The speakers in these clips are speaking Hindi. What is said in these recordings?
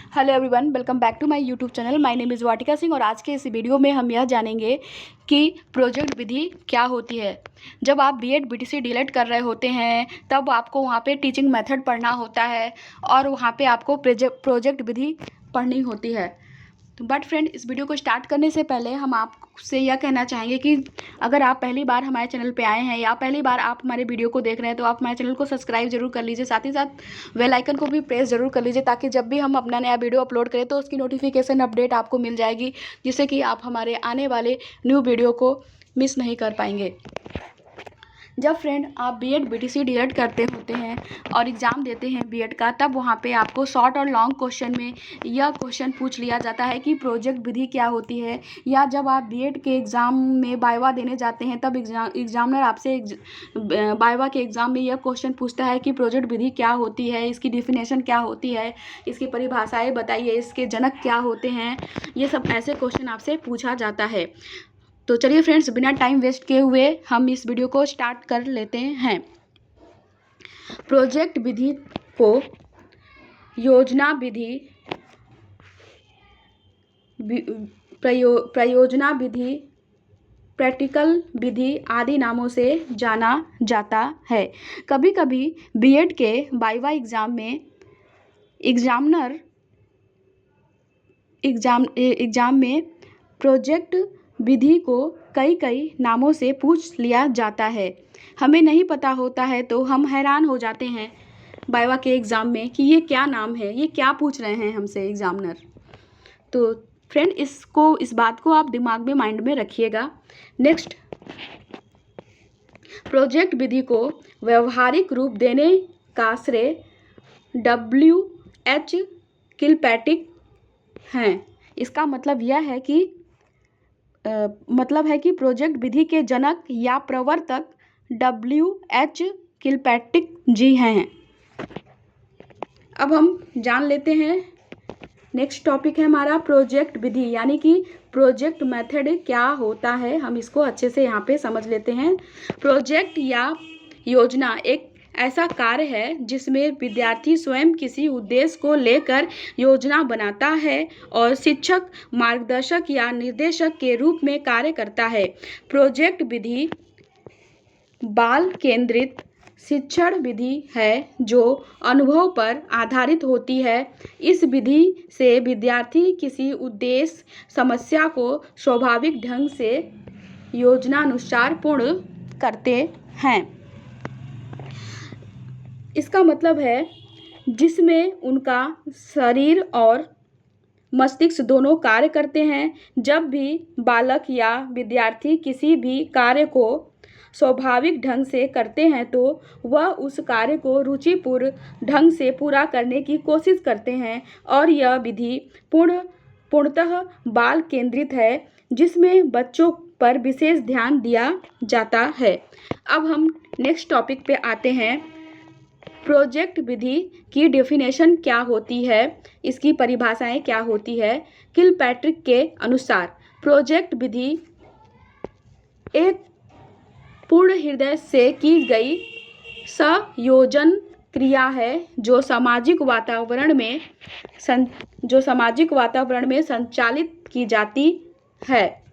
Hello everyone, welcome back to my YouTube channel. My name is Vatika Singh और आज के इस वीडियो में हम यह जानेंगे कि प्रोजेक्ट विधि क्या होती है। जब आप बीएड बीटीसी डीएलएड कर रहे होते हैं तब आपको वहाँ पे टीचिंग मेथड पढ़ना होता है और वहाँ पे आपको प्रोजेक्ट विधि पढ़नी होती है। बट फ्रेंड, इस वीडियो को स्टार्ट करने से पहले हम आपसे यह कहना चाहेंगे कि अगर आप पहली बार हमारे चैनल पे आए हैं या पहली बार आप हमारे वीडियो को देख रहे हैं तो आप हमारे चैनल को सब्सक्राइब जरूर कर लीजिए, साथ ही साथ बेल आइकन को भी प्रेस जरूर कर लीजिए ताकि जब भी हम अपना नया वीडियो अपलोड करें तो उसकी नोटिफिकेशन अपडेट आपको मिल जाएगी, जिससे कि आप हमारे आने वाले न्यू वीडियो को मिस नहीं कर पाएंगे। जब फ्रेंड आप बीएड बीटीसी डीएलएड करते होते हैं और एग्ज़ाम देते हैं बीएड का, तब वहाँ पे आपको शॉर्ट और लॉन्ग क्वेश्चन में यह क्वेश्चन पूछ लिया जाता है कि प्रोजेक्ट विधि क्या होती है। या जब आप बीएड के एग्ज़ाम में वाइवा देने जाते हैं तब एग्जामिनर आपसे वाइवा के एग्ज़ाम में यह क्वेश्चन पूछता है कि प्रोजेक्ट विधि क्या होती है, इसकी डिफिनेशन क्या होती है, इसकी परिभाषाएँ बताइए, इसके जनक क्या होते हैं। ये सब ऐसे क्वेश्चन आपसे पूछा जाता है। तो चलिए फ्रेंड्स, बिना टाइम वेस्ट किए हुए हम इस वीडियो को स्टार्ट कर लेते हैं। प्रोजेक्ट विधि को योजना विधि, प्रयोजना विधि, प्रैक्टिकल विधि आदि नामों से जाना जाता है। कभी कभी बीएड के वाइवा एग्ज़ाम में एग्ज़ाम में प्रोजेक्ट विधि को कई नामों से पूछ लिया जाता है। हमें नहीं पता होता है तो हम हैरान हो जाते हैं वाइवा के एग्ज़ाम में कि ये क्या नाम है, ये क्या पूछ रहे हैं हमसे एग्ज़ामिनर। तो फ्रेंड, इस बात को आप दिमाग में, माइंड में रखिएगा। नेक्स्ट, प्रोजेक्ट विधि को व्यवहारिक रूप देने का श्रेय W.H. किलपैट्रिक हैं। इसका मतलब यह है कि प्रोजेक्ट विधि के जनक या प्रवर्तक W.H. किलपैट्रिक जी हैं। अब हम जान लेते हैं, नेक्स्ट टॉपिक है हमारा प्रोजेक्ट विधि, यानी कि प्रोजेक्ट मेथड क्या होता है। हम इसको अच्छे से यहाँ पे समझ लेते हैं। प्रोजेक्ट या योजना एक ऐसा कार्य है जिसमें विद्यार्थी स्वयं किसी उद्देश्य को लेकर योजना बनाता है और शिक्षक, मार्गदर्शक या निर्देशक के रूप में कार्य करता है। प्रोजेक्ट विधि बाल केंद्रित शिक्षण विधि है जो अनुभव पर आधारित होती है। इस विधि से विद्यार्थी किसी उद्देश्य, समस्या को स्वाभाविक ढंग से योजनानुसार पूर्ण करते हैं। इसका मतलब है जिसमें उनका शरीर और मस्तिष्क दोनों कार्य करते हैं। जब भी बालक या विद्यार्थी किसी भी कार्य को स्वाभाविक ढंग से करते हैं तो वह उस कार्य को रुचिपूर्ण ढंग से पूरा करने की कोशिश करते हैं और यह विधि पूर्णतः बाल केंद्रित है, जिसमें बच्चों पर विशेष ध्यान दिया जाता है। अब हम नेक्स्ट टॉपिक पे आते हैं। प्रोजेक्ट विधि की डेफिनेशन क्या होती है, इसकी परिभाषाएं क्या होती है। किलपैट्रिक के अनुसार प्रोजेक्ट विधि एक पूर्ण हृदय से की गई संयोजन क्रिया है जो सामाजिक वातावरण में संचालित की जाती है।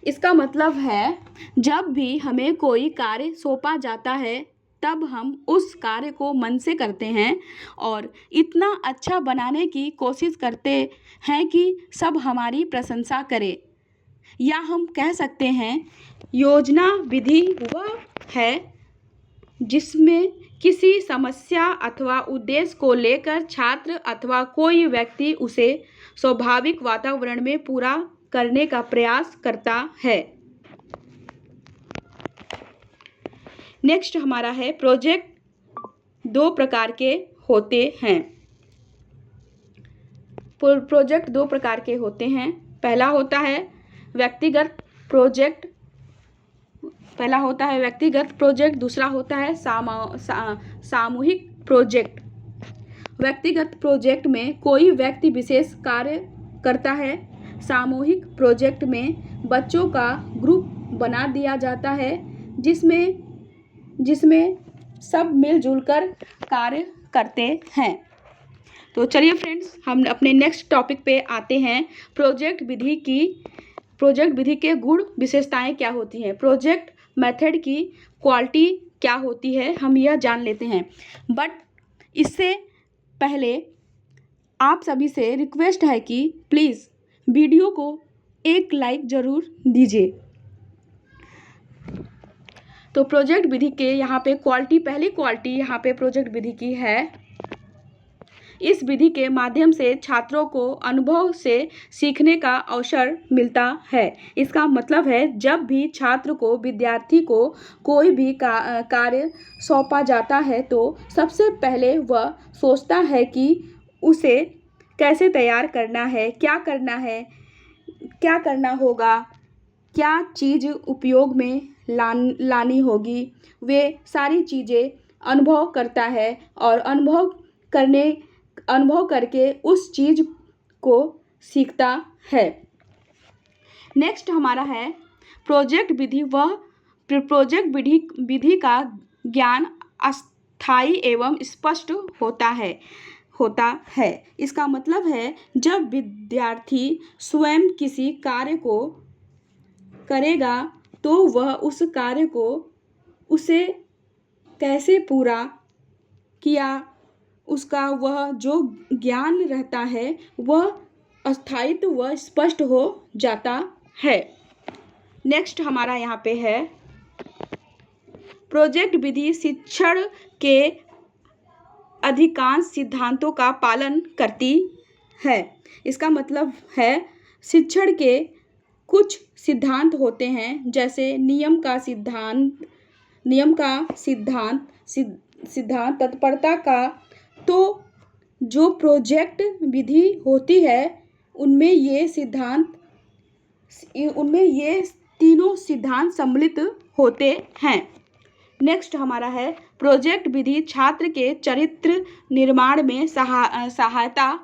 इसका मतलब है जब भी हमें कोई कार्य सौंपा जाता है तब हम उस कार्य को मन से करते हैं और इतना अच्छा बनाने की कोशिश करते हैं कि सब हमारी प्रशंसा करें। या हम कह सकते हैं योजना विधि वह है जिसमें किसी समस्या अथवा उद्देश्य को लेकर छात्र अथवा कोई व्यक्ति उसे स्वाभाविक वातावरण में पूरा करने का प्रयास करता है। नेक्स्ट हमारा है प्रोजेक्ट दो प्रकार के होते हैं। प्रोजेक्ट दो प्रकार के होते हैं। पहला होता है व्यक्तिगत प्रोजेक्ट, दूसरा होता है सामूहिक प्रोजेक्ट। व्यक्तिगत प्रोजेक्ट में कोई व्यक्ति विशेष कार्य करता है। सामूहिक प्रोजेक्ट में बच्चों का ग्रुप बना दिया जाता है जिसमें सब मिलजुल कर कार्य करते हैं। तो चलिए फ्रेंड्स, हम अपने नेक्स्ट टॉपिक पे आते हैं। प्रोजेक्ट विधि के गुण विशेषताएं क्या होती हैं, प्रोजेक्ट मेथड की क्वालिटी क्या होती है, हम यह जान लेते हैं। बट इससे पहले आप सभी से रिक्वेस्ट है कि प्लीज़ वीडियो को एक लाइक ज़रूर दीजिए। तो प्रोजेक्ट विधि के यहाँ पे पहली क्वालिटी यहाँ पे प्रोजेक्ट विधि की है। इस विधि के माध्यम से छात्रों को अनुभव से सीखने का अवसर मिलता है। इसका मतलब है, जब भी छात्र को, विद्यार्थी को कोई भी कार्य सौंपा जाता है तो सबसे पहले वह सोचता है कि उसे कैसे तैयार करना है, क्या करना होगा, क्या चीज़ उपयोग में लानी होगी। वे सारी चीज़ें अनुभव करता है और अनुभव करके उस चीज़ को सीखता है। नेक्स्ट हमारा है प्रोजेक्ट विधि का ज्ञान अस्थायी एवं स्पष्ट होता है। इसका मतलब है, जब विद्यार्थी स्वयं किसी कार्य को करेगा तो वह उस कार्य को उसे कैसे पूरा किया, उसका वह जो ज्ञान रहता है वह अस्थायित्व व स्पष्ट हो जाता है। नेक्स्ट हमारा यहाँ पे है, प्रोजेक्ट विधि शिक्षण के अधिकांश सिद्धांतों का पालन करती है। इसका मतलब है, शिक्षण के कुछ सिद्धांत होते हैं, जैसे नियम का सिद्धांत तत्परता का। तो जो प्रोजेक्ट विधि होती है उनमें ये तीनों सिद्धांत सम्मिलित होते हैं। नेक्स्ट हमारा है, प्रोजेक्ट विधि छात्र के चरित्र निर्माण में सहायता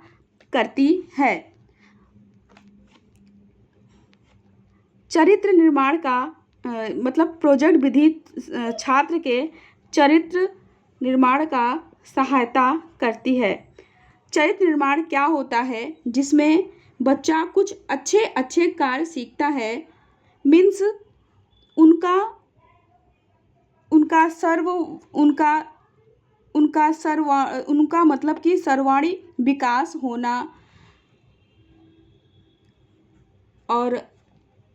करती है। चरित्र निर्माण का मतलब प्रोजेक्ट विधि छात्र के चरित्र निर्माण का सहायता करती है। चरित्र निर्माण क्या होता है, जिसमें बच्चा कुछ अच्छे कार्य सीखता है। मीन्स उनका मतलब कि सर्वांगीण विकास होना, और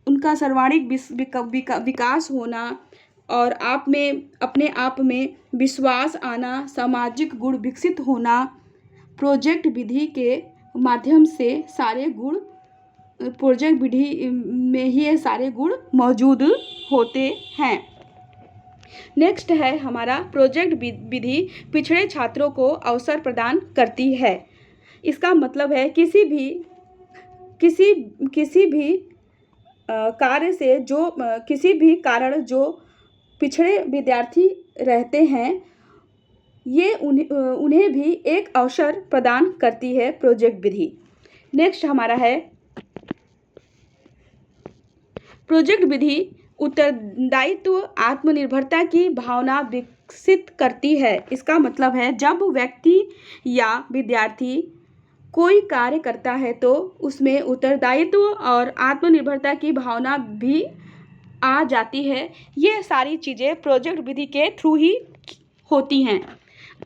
उनका सर्वांगीण विकास होना और अपने आप में विश्वास आना, सामाजिक गुण विकसित होना, प्रोजेक्ट विधि के माध्यम से प्रोजेक्ट विधि में ही ये सारे गुण मौजूद होते हैं। नेक्स्ट है हमारा, प्रोजेक्ट विधि पिछड़े छात्रों को अवसर प्रदान करती है। इसका मतलब है, किसी भी कार्य से किसी भी कारण जो पिछड़े विद्यार्थी रहते हैं, ये उन्हें भी एक अवसर प्रदान करती है प्रोजेक्ट विधि। नेक्स्ट हमारा है, प्रोजेक्ट विधि उत्तरदायित्व आत्मनिर्भरता की भावना विकसित करती है। इसका मतलब है, जब व्यक्ति या विद्यार्थी कोई कार्य करता है तो उसमें उत्तरदायित्व और आत्मनिर्भरता की भावना भी आ जाती है। ये सारी चीज़ें प्रोजेक्ट विधि के थ्रू ही होती हैं।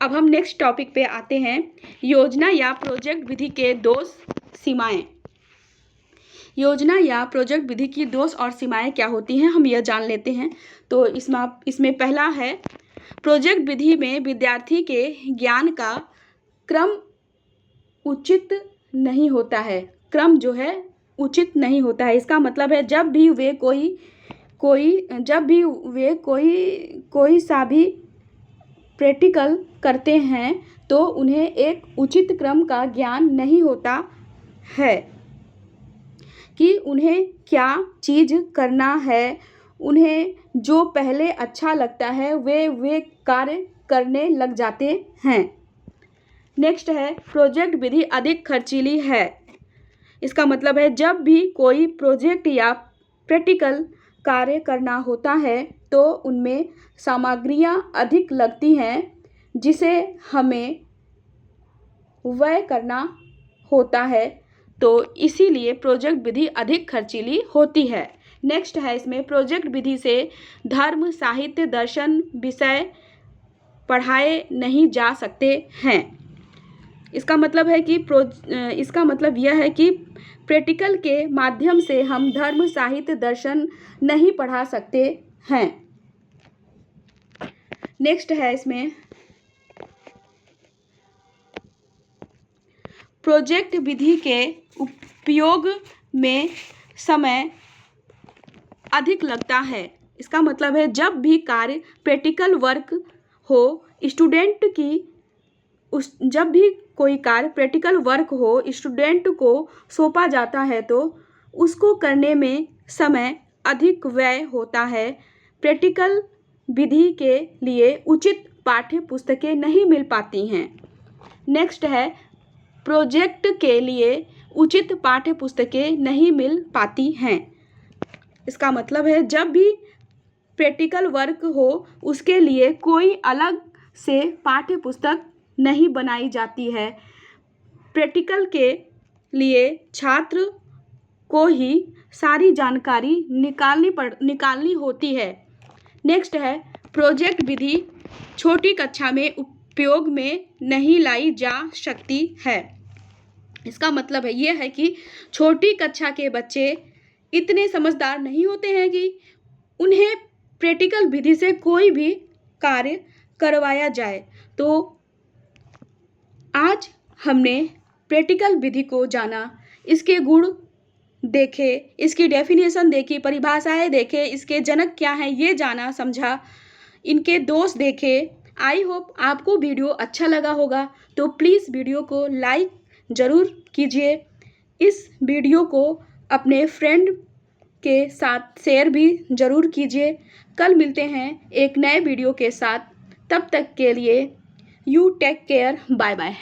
अब हम नेक्स्ट टॉपिक पे आते हैं, योजना या प्रोजेक्ट विधि के दोष सीमाएं। योजना या प्रोजेक्ट विधि की दोष और सीमाएं क्या होती हैं, हम यह जान लेते हैं। तो इसमें पहला है, प्रोजेक्ट विधि में विद्यार्थी के ज्ञान का क्रम उचित नहीं होता है। क्रम जो है उचित नहीं होता है। इसका मतलब है, जब भी वे कोई सा भी प्रैक्टिकल करते हैं तो उन्हें एक उचित क्रम का ज्ञान नहीं होता है कि उन्हें क्या चीज़ करना है। उन्हें जो पहले अच्छा लगता है वे कार्य करने लग जाते हैं। नेक्स्ट है, प्रोजेक्ट विधि अधिक खर्चीली है। इसका मतलब है, जब भी कोई प्रोजेक्ट या प्रैक्टिकल कार्य करना होता है तो उनमें सामग्रियां अधिक लगती हैं, जिसे हमें व्यय करना होता है, तो इसीलिए प्रोजेक्ट विधि अधिक खर्चीली होती है। नेक्स्ट है इसमें, प्रोजेक्ट विधि से धर्म, साहित्य, दर्शन विषय पढ़ाए नहीं जा सकते हैं। इसका मतलब यह है कि प्रैक्टिकल के माध्यम से हम धर्म, साहित्य, दर्शन नहीं पढ़ा सकते हैं। नेक्स्ट है इसमें, प्रोजेक्ट विधि के उपयोग में समय अधिक लगता है। इसका मतलब है जब भी कार्य प्रैक्टिकल वर्क हो, जब भी कोई कार्य प्रैक्टिकल वर्क हो स्टूडेंट को सौंपा जाता है तो उसको करने में समय अधिक व्यय होता है। प्रैक्टिकल विधि के लिए उचित पाठ्य पुस्तकें नहीं मिल पाती हैं। नेक्स्ट है, प्रोजेक्ट के लिए उचित पाठ्य पुस्तकें नहीं मिल पाती हैं। इसका मतलब है जब भी प्रैक्टिकल वर्क हो उसके लिए कोई अलग से पाठ्य पुस्तक नहीं बनाई जाती है। प्रैक्टिकल के लिए छात्र को ही सारी जानकारी निकालनी होती है। नेक्स्ट है, प्रोजेक्ट विधि छोटी कक्षा में उपयोग में नहीं लाई जा सकती है। इसका मतलब है ये है कि छोटी कक्षा के बच्चे इतने समझदार नहीं होते हैं कि उन्हें प्रैक्टिकल विधि से कोई भी कार्य करवाया जाए। तो आज हमने प्रैक्टिकल विधि को जाना, इसके गुण देखे, इसकी डेफिनेशन देखी, परिभाषाएं देखे, इसके जनक क्या हैं ये जाना समझा, इनके दोष देखे। आई होप आपको वीडियो अच्छा लगा होगा, तो प्लीज़ वीडियो को लाइक ज़रूर कीजिए। इस वीडियो को अपने फ्रेंड के साथ शेयर भी ज़रूर कीजिए। कल मिलते हैं एक नए वीडियो के साथ, तब तक के लिए you take care, bye bye.